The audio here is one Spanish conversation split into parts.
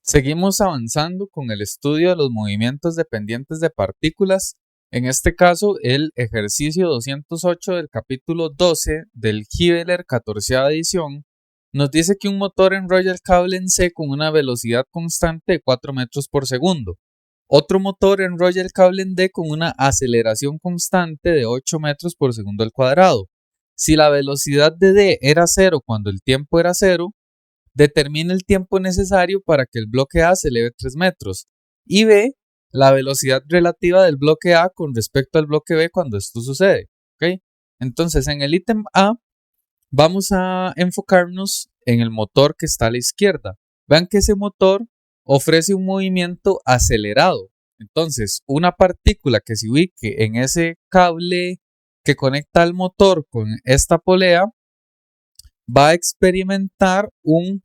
Seguimos avanzando con el estudio de los movimientos dependientes de partículas, en este caso el ejercicio 208 del capítulo 12 del Hibbeler 14ª edición, nos dice que un motor enrolla el cable en C con una velocidad constante de 4 metros por segundo. Otro motor enrolla el cable en D con una aceleración constante de 8 metros por segundo al cuadrado. Si la velocidad de D era 0 cuando el tiempo era 0, determina el tiempo necesario para que el bloque A se eleve 3 metros y B, la velocidad relativa del bloque A con respecto al bloque B cuando esto sucede. ¿Okay? Entonces, en el ítem A vamos a enfocarnos en el motor que está a la izquierda. Vean que ese motor ofrece un movimiento acelerado. Entonces, una partícula que se ubique en ese cable que conecta al motor con esta polea va a experimentar un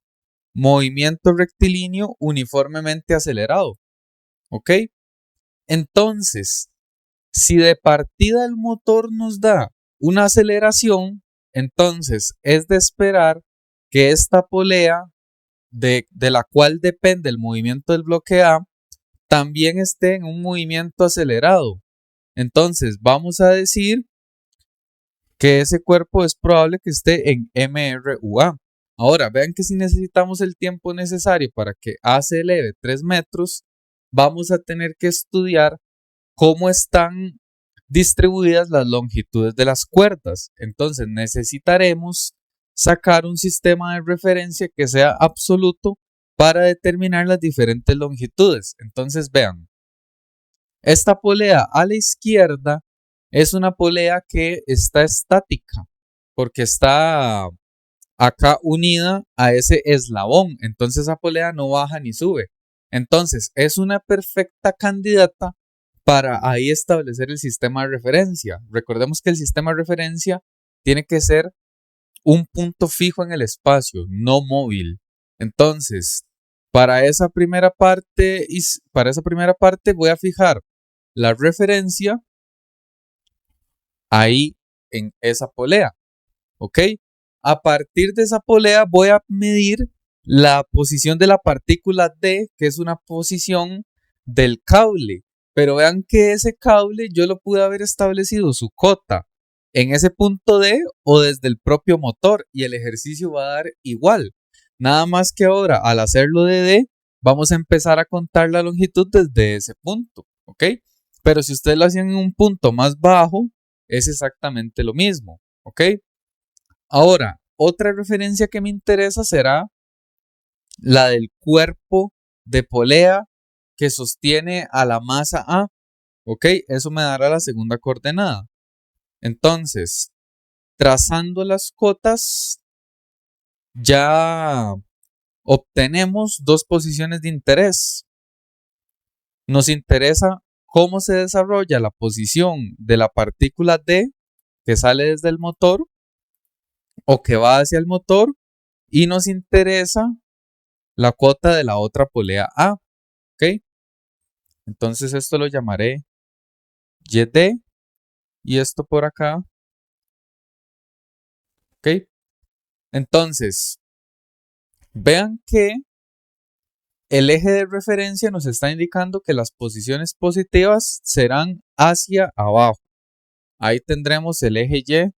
movimiento rectilíneo uniformemente acelerado. ¿Ok? Entonces, si de partida el motor nos da una aceleración, entonces es de esperar que esta polea de la cual depende el movimiento del bloque A también esté en un movimiento acelerado. Entonces vamos a decir que ese cuerpo es probable que esté en MRUA. Ahora, vean que si necesitamos el tiempo necesario para que A se eleve 3 metros, vamos a tener que estudiar cómo están distribuidas las longitudes de las cuerdas. Entonces necesitaremos sacar un sistema de referencia que sea absoluto para determinar las diferentes longitudes. Entonces vean, esta polea a la izquierda es una polea que está estática porque está acá unida a ese eslabón. Entonces esa polea no baja ni sube. Entonces es una perfecta candidata para ahí establecer el sistema de referencia. Recordemos que el sistema de referencia tiene que ser un punto fijo en el espacio, no móvil. Entonces, para esa primera parte voy a fijar la referencia ahí en esa polea. ¿Ok? A partir de esa polea voy a medir la posición de la partícula D, que es una posición del cable. Pero vean que ese cable yo lo pude haber establecido su cota en ese punto D o desde el propio motor y el ejercicio va a dar igual. Nada más que ahora al hacerlo de D vamos a empezar a contar la longitud desde ese punto. ¿Ok? Pero si ustedes lo hacían en un punto más bajo es exactamente lo mismo. ¿Ok? Ahora, otra referencia que me interesa será la del cuerpo de polea que sostiene a la masa A. ¿Ok? Eso me dará la segunda coordenada. Entonces, trazando las cotas, ya obtenemos dos posiciones de interés. Nos interesa cómo se desarrolla la posición de la partícula D que sale desde el motor o que va hacia el motor y nos interesa la cota de la otra polea A. ¿Ok? Entonces esto lo llamaré YD y esto por acá. ¿Ok? Entonces, vean que el eje de referencia nos está indicando que las posiciones positivas serán hacia abajo. Ahí tendremos el eje Y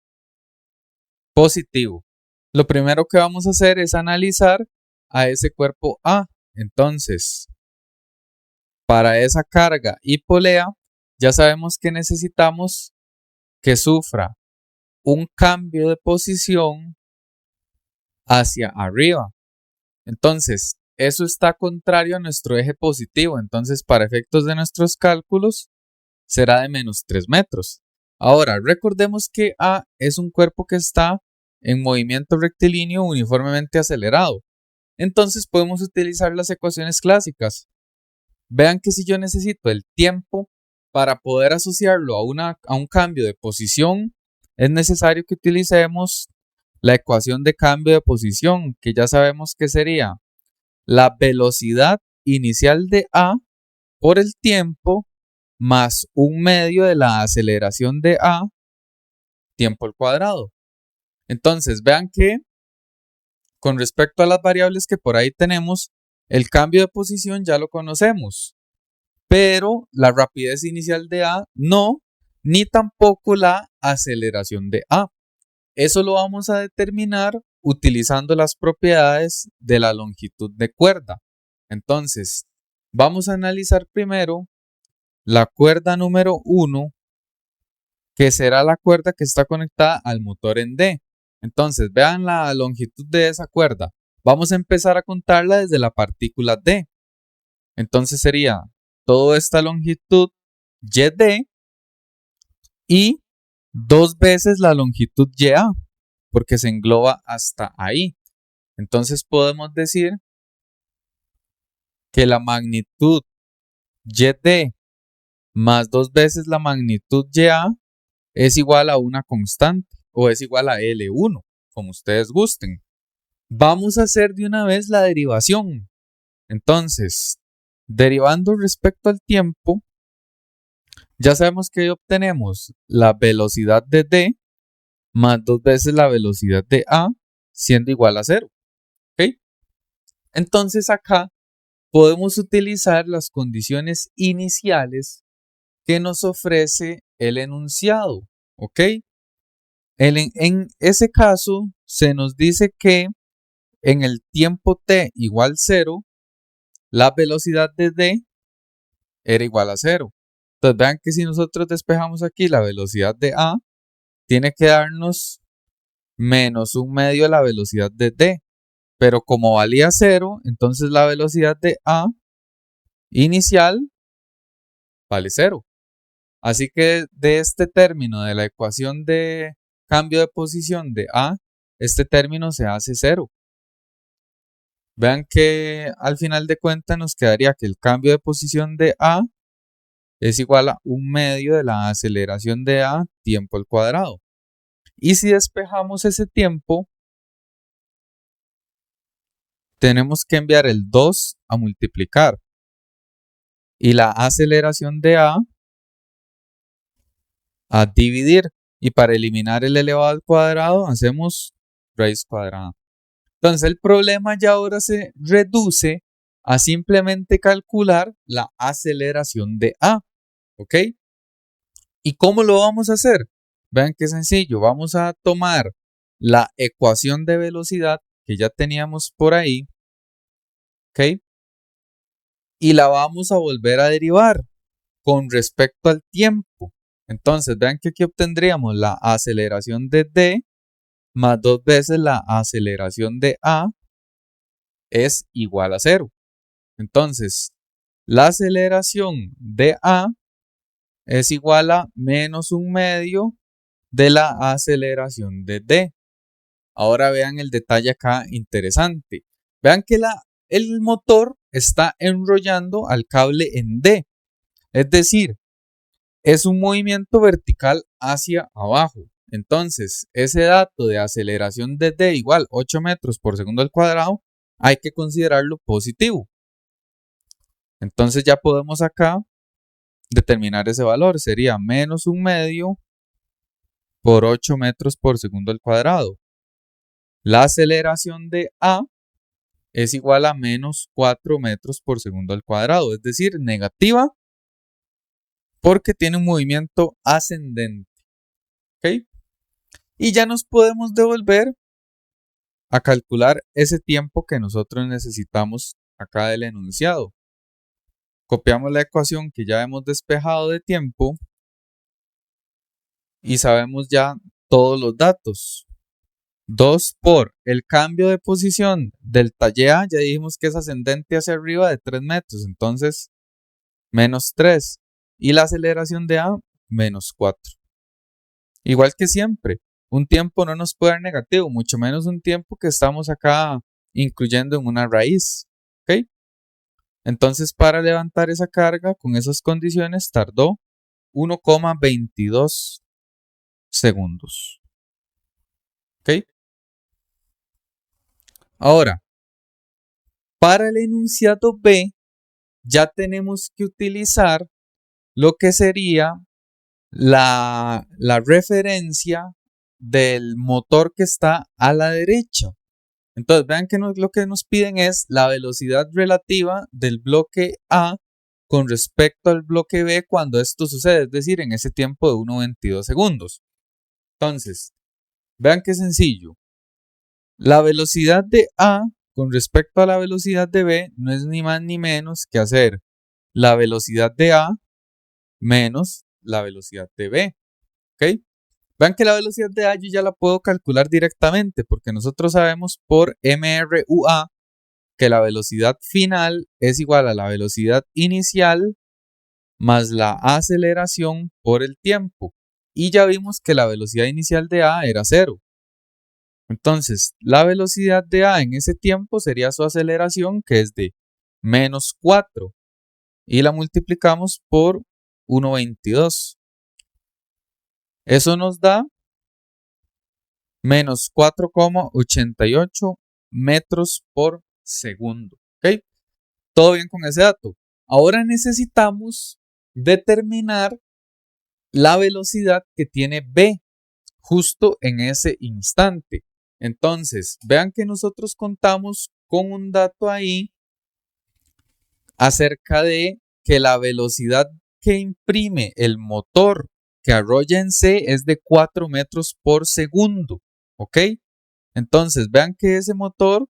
positivo. Lo primero que vamos a hacer es analizar a ese cuerpo A. Entonces, para esa carga y polea, ya sabemos que necesitamos que sufra un cambio de posición hacia arriba. Entonces, eso está contrario a nuestro eje positivo. Entonces, para efectos de nuestros cálculos, será de menos 3 metros. Ahora, recordemos que A es un cuerpo que está en movimiento rectilíneo uniformemente acelerado. Entonces, podemos utilizar las ecuaciones clásicas. Vean que si yo necesito el tiempo para poder asociarlo a un cambio de posición, es necesario que utilicemos la ecuación de cambio de posición, que ya sabemos que sería la velocidad inicial de A por el tiempo más un medio de la aceleración de A tiempo al cuadrado. Entonces vean que con respecto a las variables que por ahí tenemos, El cambio de posición ya lo conocemos, pero la rapidez inicial de A no, ni tampoco la aceleración de A. Eso lo vamos a determinar utilizando las propiedades de la longitud de cuerda. Entonces, vamos a analizar primero la cuerda número 1, que será la cuerda que está conectada al motor en D. Entonces, vean la longitud de esa cuerda. Vamos a empezar a contarla desde la partícula D. Entonces sería toda esta longitud YD y 2 veces la longitud YA, porque se engloba hasta ahí. Entonces podemos decir que la magnitud YD más 2 veces la magnitud YA es igual a una constante o es igual a L1, como ustedes gusten. Vamos a hacer de una vez la derivación. Entonces, derivando respecto al tiempo, ya sabemos que obtenemos la velocidad de D más 2 veces la velocidad de A siendo igual a 0. ¿Okay? Entonces acá podemos utilizar las condiciones iniciales que nos ofrece el enunciado. ¿Ok? En ese caso se nos dice que en el tiempo t igual 0, la velocidad de D era igual a 0. Entonces vean que si nosotros despejamos aquí la velocidad de A, tiene que darnos menos un medio de la velocidad de D. Pero como valía 0, entonces la velocidad de A inicial vale 0. Así que de este término de la ecuación de cambio de posición de A, este término se hace 0. Vean que al final de cuentas nos quedaría que el cambio de posición de A es igual a un medio de la aceleración de A tiempo al cuadrado. Y si despejamos ese tiempo, tenemos que enviar el 2 a multiplicar. Y la aceleración de A dividir. Y para eliminar el elevado al cuadrado, hacemos raíz cuadrada. Entonces el problema ya ahora se reduce a simplemente calcular la aceleración de A. ¿Ok? ¿Y cómo lo vamos a hacer? Vean qué sencillo. Vamos a tomar la ecuación de velocidad que ya teníamos por ahí. ¿Ok? Y la vamos a volver a derivar con respecto al tiempo. Entonces, vean que aquí obtendríamos la aceleración de D más 2 veces la aceleración de A es igual a 0. Entonces, la aceleración de A es igual a menos un medio de la aceleración de D. Ahora vean el detalle acá interesante. Vean que el motor está enrollando al cable en D. Es decir, es un movimiento vertical hacia abajo. Entonces, ese dato de aceleración de D igual 8 metros por segundo al cuadrado, hay que considerarlo positivo. Entonces ya podemos acá determinar ese valor. Sería menos un medio por 8 metros por segundo al cuadrado. La aceleración de A es igual a menos 4 metros por segundo al cuadrado, es decir, negativa porque tiene un movimiento ascendente. ¿Ok? Y ya nos podemos devolver a calcular ese tiempo que nosotros necesitamos acá del enunciado. Copiamos la ecuación que ya hemos despejado de tiempo y sabemos ya todos los datos. 2 por el cambio de posición del talle A, ya dijimos que es ascendente hacia arriba de 3 metros, entonces menos 3. Y la aceleración de A, menos 4. Igual que siempre, un tiempo no nos puede dar negativo, mucho menos un tiempo que estamos acá incluyendo en una raíz. ¿Ok? Entonces, para levantar esa carga con esas condiciones tardó 1,22 segundos. ¿Ok? Ahora, para el enunciado B, ya tenemos que utilizar lo que sería la referencia del motor que está a la derecha. Entonces vean que lo que nos piden es la velocidad relativa del bloque A con respecto al bloque B cuando esto sucede, es decir, en ese tiempo de 1,22 segundos. Entonces, vean qué sencillo. La velocidad de A con respecto a la velocidad de B no es ni más ni menos que hacer la velocidad de A menos la velocidad de B. ¿Ok? Vean que la velocidad de A yo ya la puedo calcular directamente porque nosotros sabemos por MRUA que la velocidad final es igual a la velocidad inicial más la aceleración por el tiempo. Y ya vimos que la velocidad inicial de A era 0. Entonces, la velocidad de A en ese tiempo sería su aceleración, que es de menos 4. Y la multiplicamos por 1,22. Eso nos da menos 4,88 metros por segundo. ¿Ok? Todo bien con ese dato. Ahora necesitamos determinar la velocidad que tiene B justo en ese instante. Entonces, vean que nosotros contamos con un dato ahí acerca de que la velocidad que imprime el motor que arrolla en C es de 4 metros por segundo. ¿Ok? Entonces, vean que ese motor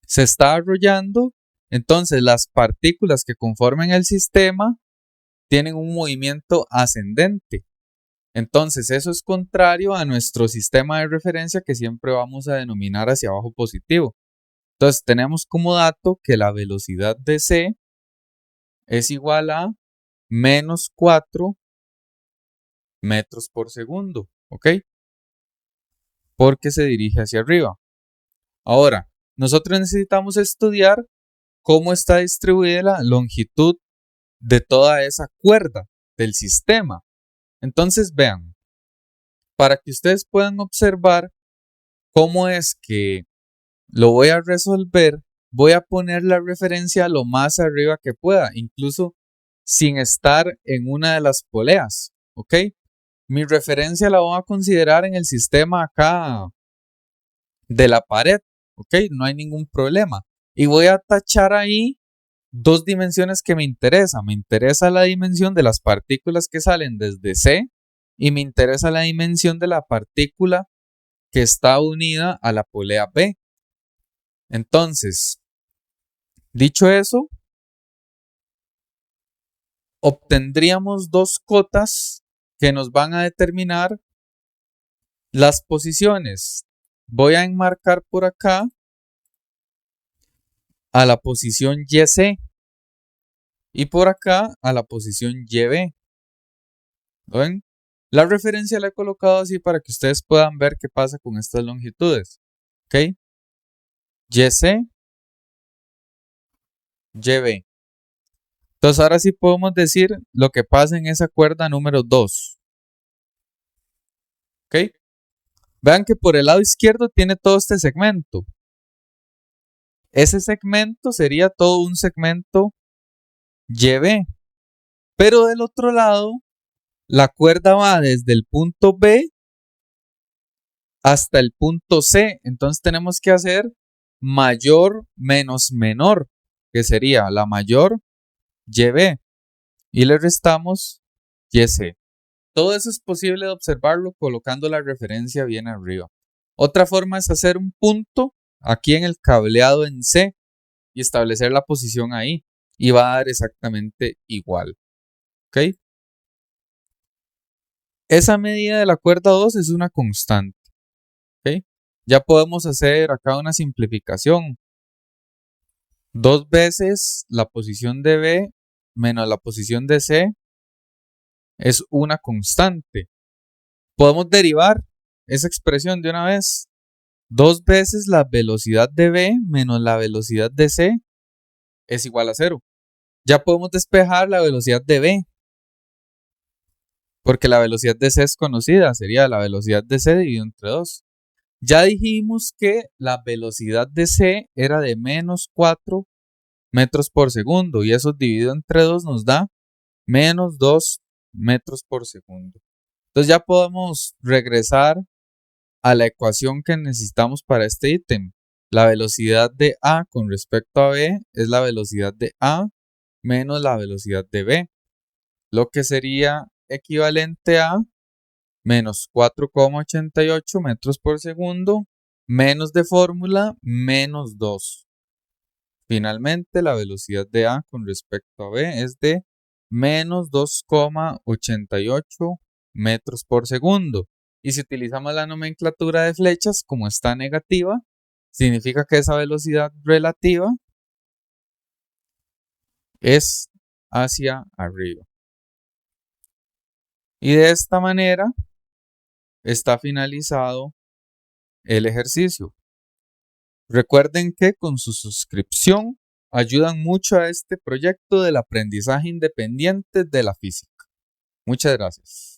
se está arrollando. Entonces, las partículas que conforman el sistema tienen un movimiento ascendente. Entonces, eso es contrario a nuestro sistema de referencia que siempre vamos a denominar hacia abajo positivo. Entonces, tenemos como dato que la velocidad de C es igual a menos 4 metros por segundo, ¿ok? Porque se dirige hacia arriba. Ahora, nosotros necesitamos estudiar cómo está distribuida la longitud de toda esa cuerda del sistema. Entonces, vean, para que ustedes puedan observar cómo es que lo voy a resolver, voy a poner la referencia lo más arriba que pueda, incluso sin estar en una de las poleas, ¿ok? Mi referencia la voy a considerar en el sistema acá de la pared, ¿ok? No hay ningún problema. Y voy a tachar ahí dos dimensiones que me interesan. Me interesa la dimensión de las partículas que salen desde C y me interesa la dimensión de la partícula que está unida a la polea B. Entonces, dicho eso, obtendríamos dos cotas que nos van a determinar las posiciones. Voy a enmarcar por acá a la posición YC y por acá a la posición YB. ¿Lo ven? La referencia la he colocado así para que ustedes puedan ver qué pasa con estas longitudes. ¿Ok? YC, YB. Entonces ahora sí podemos decir lo que pasa en esa cuerda número 2. ¿Ok? Vean que por el lado izquierdo tiene todo este segmento. Ese segmento sería todo un segmento YB. Pero del otro lado, la cuerda va desde el punto B hasta el punto C. Entonces tenemos que hacer mayor menos menor, que sería la mayor YB. Y le restamos YC. Todo eso es posible de observarlo colocando la referencia bien arriba. Otra forma es hacer un punto aquí en el cableado en C y establecer la posición ahí. Y va a dar exactamente igual. ¿Ok? Esa medida de la cuerda 2 es una constante. ¿Ok? Ya podemos hacer acá una simplificación. 2 veces la posición de B menos la posición de C es una constante. Podemos derivar esa expresión de una vez. 2 veces la velocidad de B menos la velocidad de C es igual a 0. Ya podemos despejar la velocidad de B, porque la velocidad de C es conocida, sería la velocidad de C dividido entre 2. Ya dijimos que la velocidad de C era de menos 4 metros por segundo y eso dividido entre 2 nos da menos 2 metros por segundo. Entonces ya podemos regresar a la ecuación que necesitamos para este ítem. La velocidad de A con respecto a B es la velocidad de A menos la velocidad de B, lo que sería equivalente a menos 4,88 metros por segundo, menos de fórmula, menos 2. Finalmente, la velocidad de A con respecto a B es de menos 2,88 metros por segundo. Y si utilizamos la nomenclatura de flechas, como está negativa, significa que esa velocidad relativa es hacia arriba. Y de esta manera está finalizado el ejercicio. Recuerden que con su suscripción ayudan mucho a este proyecto del aprendizaje independiente de la física. Muchas gracias.